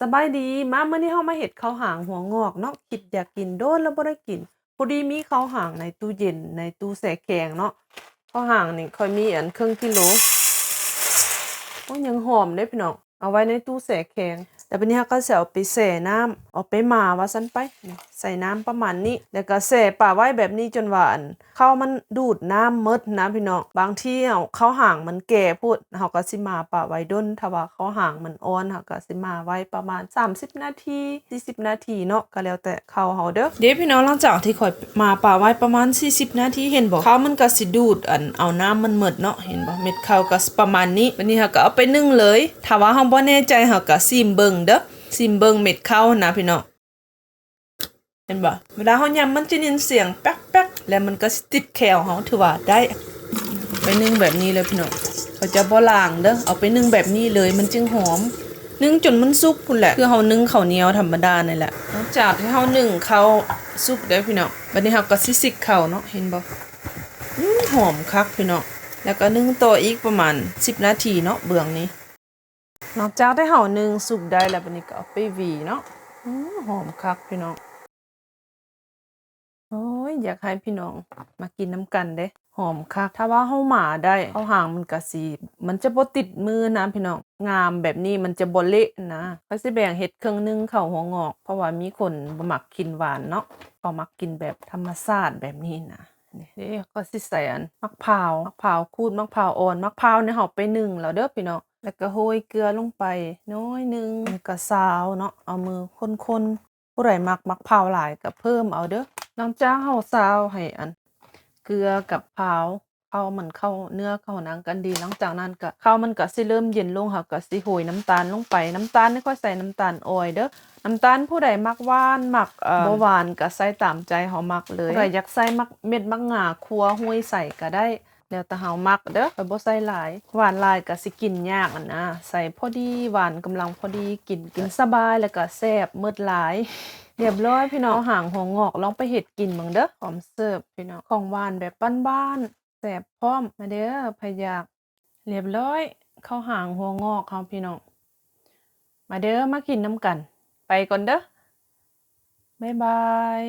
สบายดีมามื้อนี้เฮามาเฮ็ดข้าวหางหัวงอกเนาะคิดอยากกินโดนแล้วบ่ได้กินพอดีมีข้าวหางในตู้เย็นในตู้แช่แข็งเนาะข้าวหางนี่ค่อยมีอันครึ่งกิโลโอ้ยังหอมเด้พี่น้องเอาไว้ในตู้แช่แข็งแล้วบัดนี้เราก็สิเอาไปแช่น้ำเอาไปหม่าว่าซั่นไปนี่ใส่น้ำประมาณนี้แล้วก็แช่ป่าไว้แบบนี้จนว่าอันข้าวมันดูดน้ำหมดนะพี่น้องบางทีเอาข้าวหางมันแก่พูดเราก็สิหม่าป่าไว้ดนถ้าว่าข้าวหางมันอ่อนเราก็สิหม่าไว้ประมาณ30นาที40นาทีเนาะก็แล้วแต่ข้าวเฮาเด้อเดี๋ยวพี่น้องหลังจากที่ข่อยหม่าป่าไว้ประมาณ40นาทีเห็นบ่ข้าวมันก็สิดูดอันเอาน้ำมันหมดเนาะเห็นบ่เม็ดข้าวก็ประมาณนี้บัดนี้เราก็เอาไปนึ่งเลยถ้าว่าเฮาบ่แน่ใจเราก็ซิมเบิ่งเด้อซิมเบิ่งเม็ดข้าวนะพี่น้องเห็นบ่เวลาเฮายำมันจะยินเสียงแป๊กๆแล้วมันก็สิติดแขวเฮาถือว่าได้ไปนึ่งแบบนี้เลยพี่น้องเขาจะบ่ล้างเด้อเอาไปนึ่งแบบนี้เลยมันจึงหอมนึ่งจนมันสุกพุ่นแหละคือเฮานึ่งข้าวเหนียวธรรมดานี่แหละหลังจากที่เฮานึ่งข้าวสุกแล้วพี่น้องบัดนี้เฮาก็สิสิกข้าวเนาะเห็นบ่หอมคักพี่น้องแล้วก็นึ่งต่ออีกประมาณ10นาทีเนาะเบื้องนี้นอกจากได้เฮานึ่งสุกได้แล้วบัดนี้ก็เอาไปหวีเนาะหอมคักพี่น้องโอ้ยอยากให้พี่น้องมากินน้ำกันเด้หอมคักถ้าว่าเฮาหมาได้ข้าวหางมันก็สิมันจะบ่ติดมือนะพี่น้องงามแบบนี้มันจะบ่เละนะก็สิแบ่งเฮ็ดครึ่งนึงข้าวหัวงอกเพราะว่ามีคนบ่มักกินหวานเนาะเขามักกินแบบธรรมชาติแบบนี้นะนี่ก็สิใส่อันมะพร้าวขูดมะพร้าวอ่อนมะพร้าวเนี่ยเฮาไปนึ่งแล้วเด้อพี่น้องแล้วก็โรยเกลือลงไปน้อยนึงแล้วก็ซาวเนาะเอามือคนๆผู้ใดมักมะพร้าวหลายก็เพิ่มเอาเด้อหลังจากเฮาซาวให้อันเกลือกับข้าวมันเข้าเนื้อเข้าหนังกันดีหลังจากนั้นก็ข้าวมันก็สิเริ่มเย็นลงเฮาก็สิโรยน้ำตาลลงไปน้ำตาลนี่ค่อยใส่น้ำตาลอ้อยเด้อน้ำตาลผู้ใดมักหวานมักบ่หวานก็ใส่ตามใจเฮามักเลยผู้ใดอยากใส่มักเม็ดมะง่าคั่วห้วยใส่ก็ได้แล้วแต่เฮามักเด้อข้อยบ่ใส่หลายหวานหลายก็สิกินยากนะใส่พอดีหวานกำลังพอดีกินสบายแล้วก็แซ่บหมดหลายเรียบร้อยพี่น้องหางหัวงอกลองไปเฮ็ดกินเบิ่งเด้อพร้อมเสิร์ฟพี่น้องของหวานแบบบ้านๆแซ่บพร้อมมาเด้อไผอยากเรียบร้อยข้าวหางหัวงอกเฮาพี่น้องมาเด้อมากินน้ำกันไปก่อนเด้อบ๊ายบาย